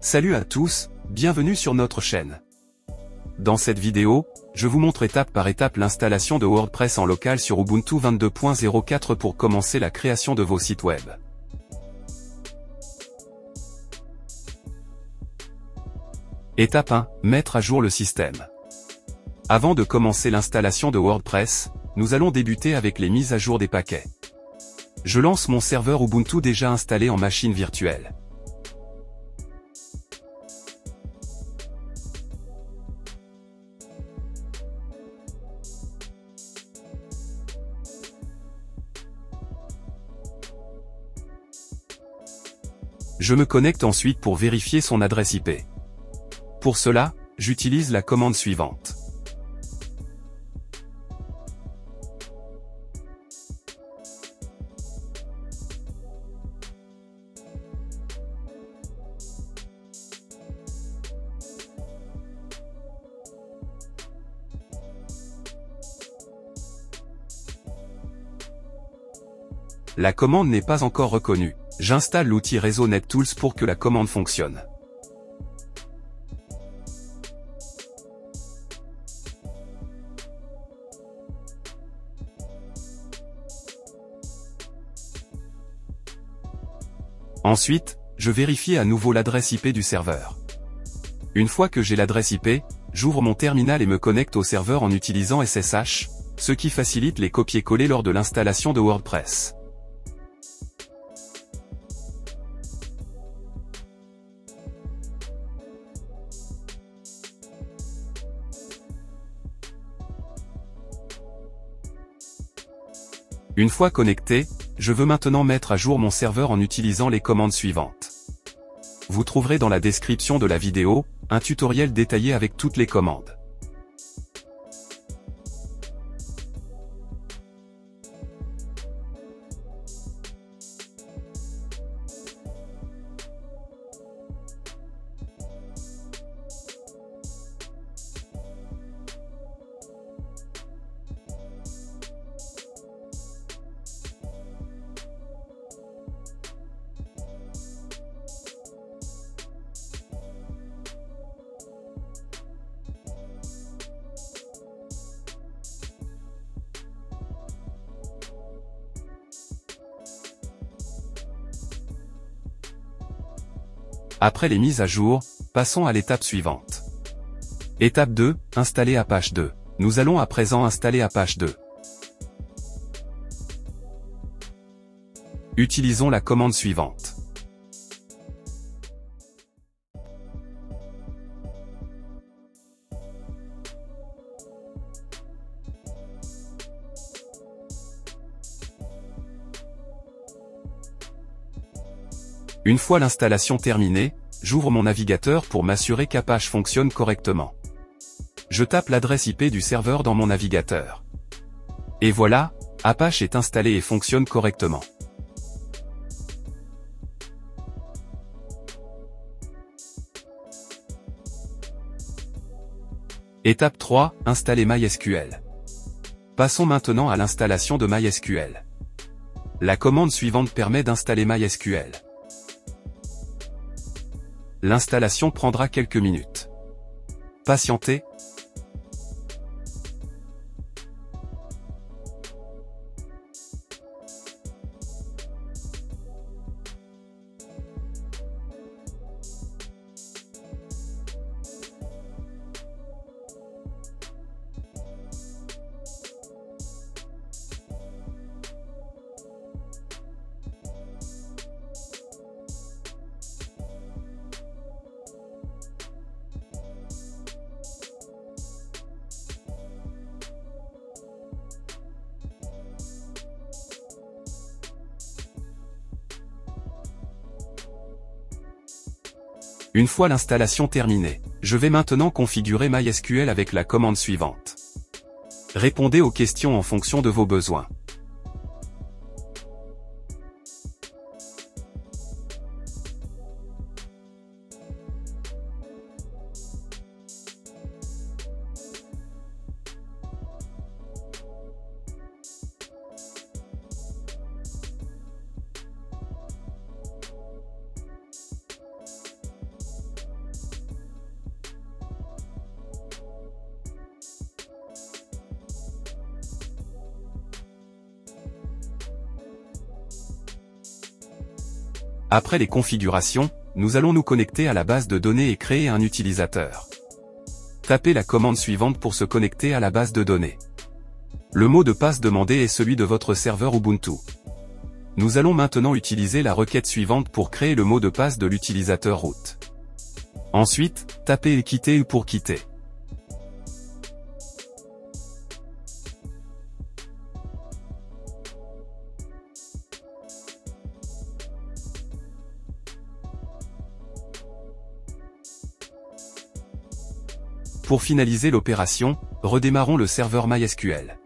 Salut à tous, bienvenue sur notre chaîne. Dans cette vidéo, je vous montre étape par étape l'installation de WordPress en local sur Ubuntu 22.04 pour commencer la création de vos sites web. Étape 1, mettre à jour le système. Avant de commencer l'installation de WordPress, nous allons débuter avec les mises à jour des paquets. Je lance mon serveur Ubuntu déjà installé en machine virtuelle. Je me connecte ensuite pour vérifier son adresse IP. Pour cela, j'utilise la commande suivante. La commande n'est pas encore reconnue. J'installe l'outil réseau NetTools pour que la commande fonctionne. Ensuite, je vérifie à nouveau l'adresse IP du serveur. Une fois que j'ai l'adresse IP, j'ouvre mon terminal et me connecte au serveur en utilisant SSH, ce qui facilite les copier-coller lors de l'installation de WordPress. Une fois connecté, je veux maintenant mettre à jour mon serveur en utilisant les commandes suivantes. Vous trouverez dans la description de la vidéo, un tutoriel détaillé avec toutes les commandes. Après les mises à jour, passons à l'étape suivante. Étape 2, installer Apache 2. Nous allons à présent installer Apache 2. Utilisons la commande suivante. Une fois l'installation terminée, j'ouvre mon navigateur pour m'assurer qu'Apache fonctionne correctement. Je tape l'adresse IP du serveur dans mon navigateur. Et voilà, Apache est installé et fonctionne correctement. Étape 3, installer MySQL. Passons maintenant à l'installation de MySQL. La commande suivante permet d'installer MySQL. L'installation prendra quelques minutes. Patientez. Une fois l'installation terminée, je vais maintenant configurer MySQL avec la commande suivante. Répondez aux questions en fonction de vos besoins. Après les configurations, nous allons nous connecter à la base de données et créer un utilisateur. Tapez la commande suivante pour se connecter à la base de données. Le mot de passe demandé est celui de votre serveur Ubuntu. Nous allons maintenant utiliser la requête suivante pour créer le mot de passe de l'utilisateur root. Ensuite, tapez quitter pour quitter. Pour finaliser l'opération, redémarrons le serveur MySQL.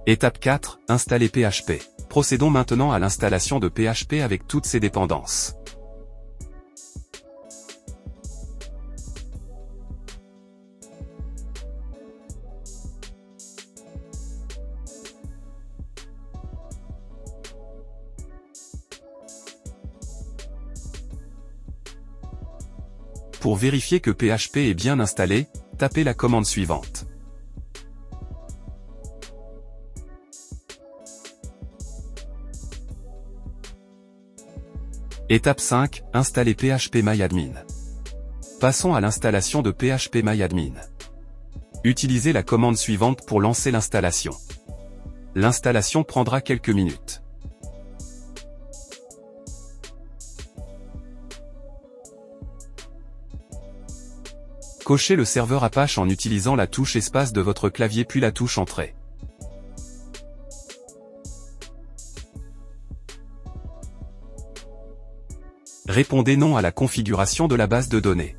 Étape 4, installer PHP. Procédons maintenant à l'installation de PHP avec toutes ses dépendances. Pour vérifier que PHP est bien installé, tapez la commande suivante. Étape 5, installer PHPMyAdmin. Passons à l'installation de PHPMyAdmin. Utilisez la commande suivante pour lancer l'installation. L'installation prendra quelques minutes. Cochez le serveur Apache en utilisant la touche espace de votre clavier puis la touche entrée. Répondez non à la configuration de la base de données.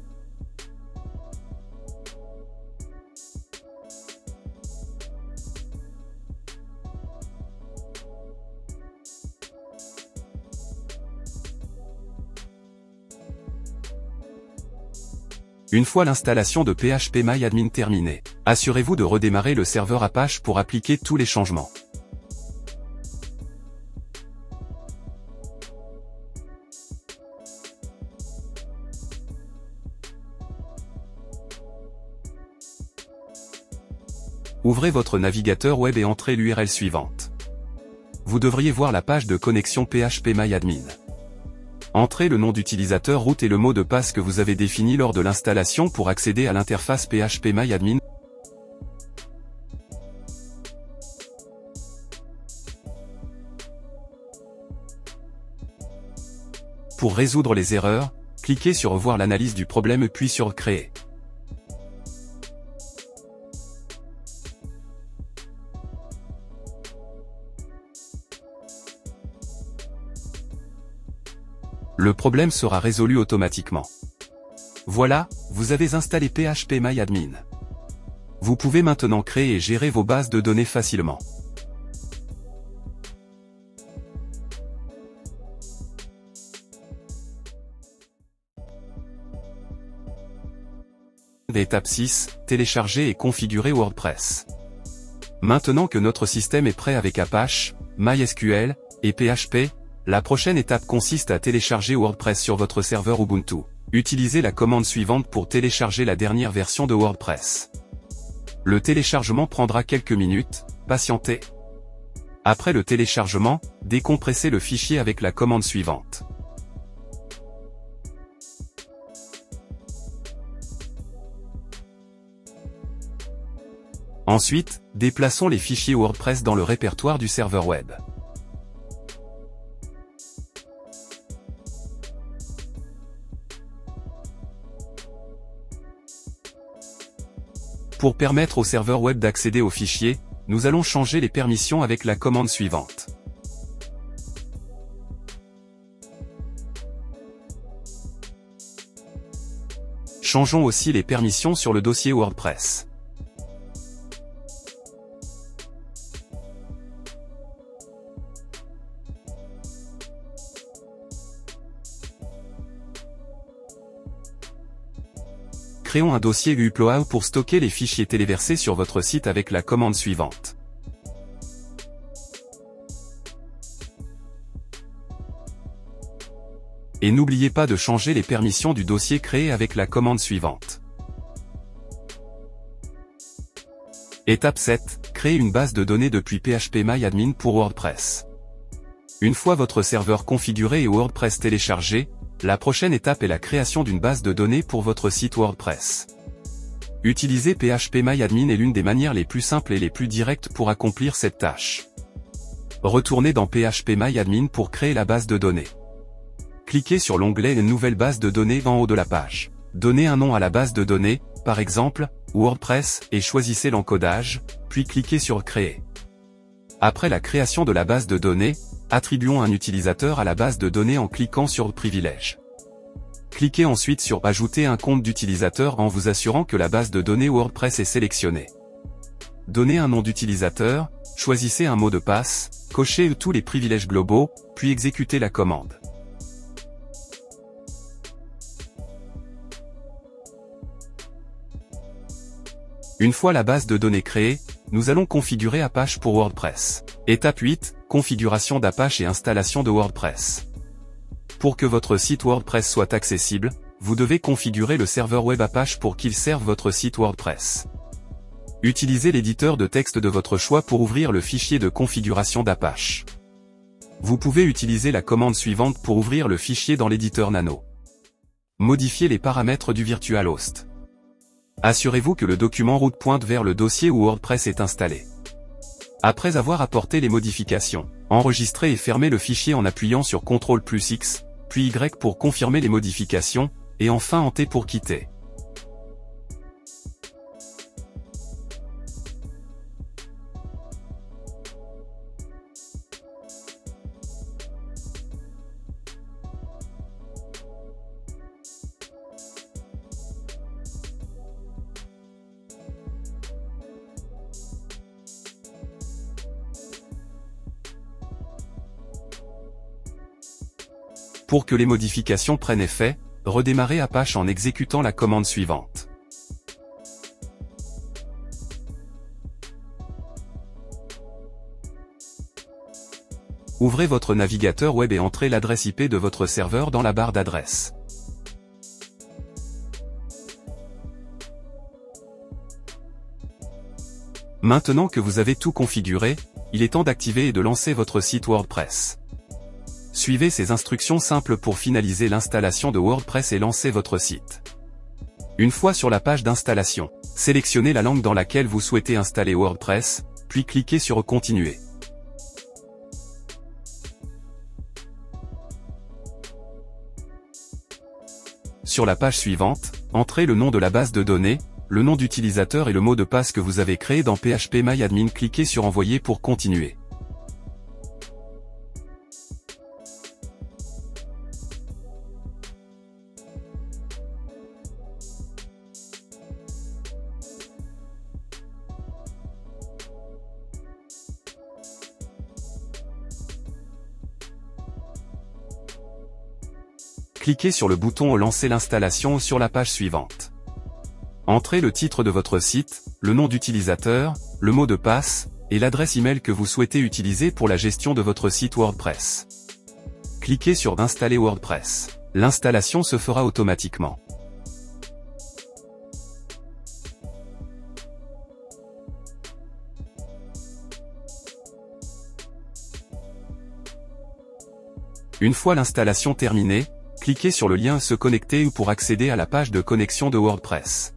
Une fois l'installation de PHPMyAdmin terminée, assurez-vous de redémarrer le serveur Apache pour appliquer tous les changements. Ouvrez votre navigateur web et entrez l'URL suivante. Vous devriez voir la page de connexion PHPMyAdmin. Entrez le nom d'utilisateur root et le mot de passe que vous avez défini lors de l'installation pour accéder à l'interface PHPMyAdmin. Pour résoudre les erreurs, cliquez sur Voir l'analyse du problème puis sur Créer. Le problème sera résolu automatiquement. Voilà, vous avez installé PHPMyAdmin. Vous pouvez maintenant créer et gérer vos bases de données facilement. Étape 6, télécharger et configurer WordPress. Maintenant que notre système est prêt avec Apache, MySQL et PHP, la prochaine étape consiste à télécharger WordPress sur votre serveur Ubuntu. Utilisez la commande suivante pour télécharger la dernière version de WordPress. Le téléchargement prendra quelques minutes, patientez. Après le téléchargement, décompressez le fichier avec la commande suivante. Ensuite, déplaçons les fichiers WordPress dans le répertoire du serveur web. Pour permettre au serveur web d'accéder aux fichiers, nous allons changer les permissions avec la commande suivante. Changeons aussi les permissions sur le dossier WordPress. créons un dossier Upload pour stocker les fichiers téléversés sur votre site avec la commande suivante. Et n'oubliez pas de changer les permissions du dossier créé avec la commande suivante. Étape 7. Créer une base de données depuis PHPMyAdmin pour WordPress. Une fois votre serveur configuré et WordPress téléchargé, la prochaine étape est la création d'une base de données pour votre site WordPress. Utiliser PHPMyAdmin est l'une des manières les plus simples et les plus directes pour accomplir cette tâche. Retournez dans PHPMyAdmin pour créer la base de données. Cliquez sur l'onglet « Nouvelle base de données » en haut de la page. Donnez un nom à la base de données, par exemple, WordPress, et choisissez l'encodage, puis cliquez sur « Créer ». Après la création de la base de données, attribuons un utilisateur à la base de données en cliquant sur « Privilèges ». Cliquez ensuite sur « Ajouter un compte d'utilisateur » en vous assurant que la base de données WordPress est sélectionnée. Donnez un nom d'utilisateur, choisissez un mot de passe, cochez tous les privilèges globaux, puis exécutez la commande. Une fois la base de données créée, nous allons configurer Apache pour WordPress. Étape 8, configuration d'Apache et installation de WordPress. Pour que votre site WordPress soit accessible, vous devez configurer le serveur web Apache pour qu'il serve votre site WordPress. Utilisez l'éditeur de texte de votre choix pour ouvrir le fichier de configuration d'Apache. Vous pouvez utiliser la commande suivante pour ouvrir le fichier dans l'éditeur Nano. Modifiez les paramètres du virtual host. Assurez-vous que le document route pointe vers le dossier où WordPress est installé. Après avoir apporté les modifications, enregistrez et fermez le fichier en appuyant sur CTRL+X, puis Y pour confirmer les modifications, et enfin Enter pour quitter. Pour que les modifications prennent effet, redémarrez Apache en exécutant la commande suivante. Ouvrez votre navigateur web et entrez l'adresse IP de votre serveur dans la barre d'adresse. Maintenant que vous avez tout configuré, il est temps d'activer et de lancer votre site WordPress. Suivez ces instructions simples pour finaliser l'installation de WordPress et lancer votre site. Une fois sur la page d'installation, sélectionnez la langue dans laquelle vous souhaitez installer WordPress, puis cliquez sur « Continuer ». Sur la page suivante, entrez le nom de la base de données, le nom d'utilisateur et le mot de passe que vous avez créé dans PHPMyAdmin. Cliquez sur « Envoyer » pour continuer. Cliquez sur le bouton « Lancer l'installation » sur la page suivante. Entrez le titre de votre site, le nom d'utilisateur, le mot de passe, et l'adresse email que vous souhaitez utiliser pour la gestion de votre site WordPress. Cliquez sur « Installer WordPress ». L'installation se fera automatiquement. Une fois l'installation terminée, cliquez sur le lien « Se connecter » pour accéder à la page de connexion de WordPress.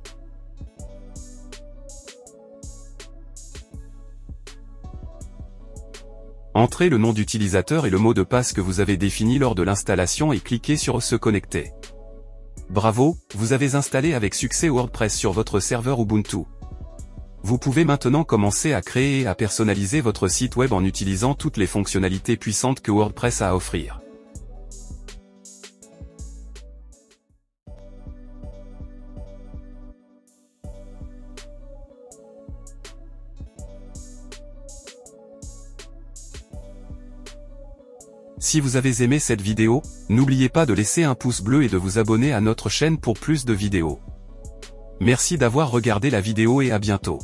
Entrez le nom d'utilisateur et le mot de passe que vous avez défini lors de l'installation et cliquez sur « Se connecter ». Bravo, vous avez installé avec succès WordPress sur votre serveur Ubuntu. Vous pouvez maintenant commencer à créer et à personnaliser votre site web en utilisant toutes les fonctionnalités puissantes que WordPress a à offrir. Si vous avez aimé cette vidéo, n'oubliez pas de laisser un pouce bleu et de vous abonner à notre chaîne pour plus de vidéos. Merci d'avoir regardé la vidéo et à bientôt.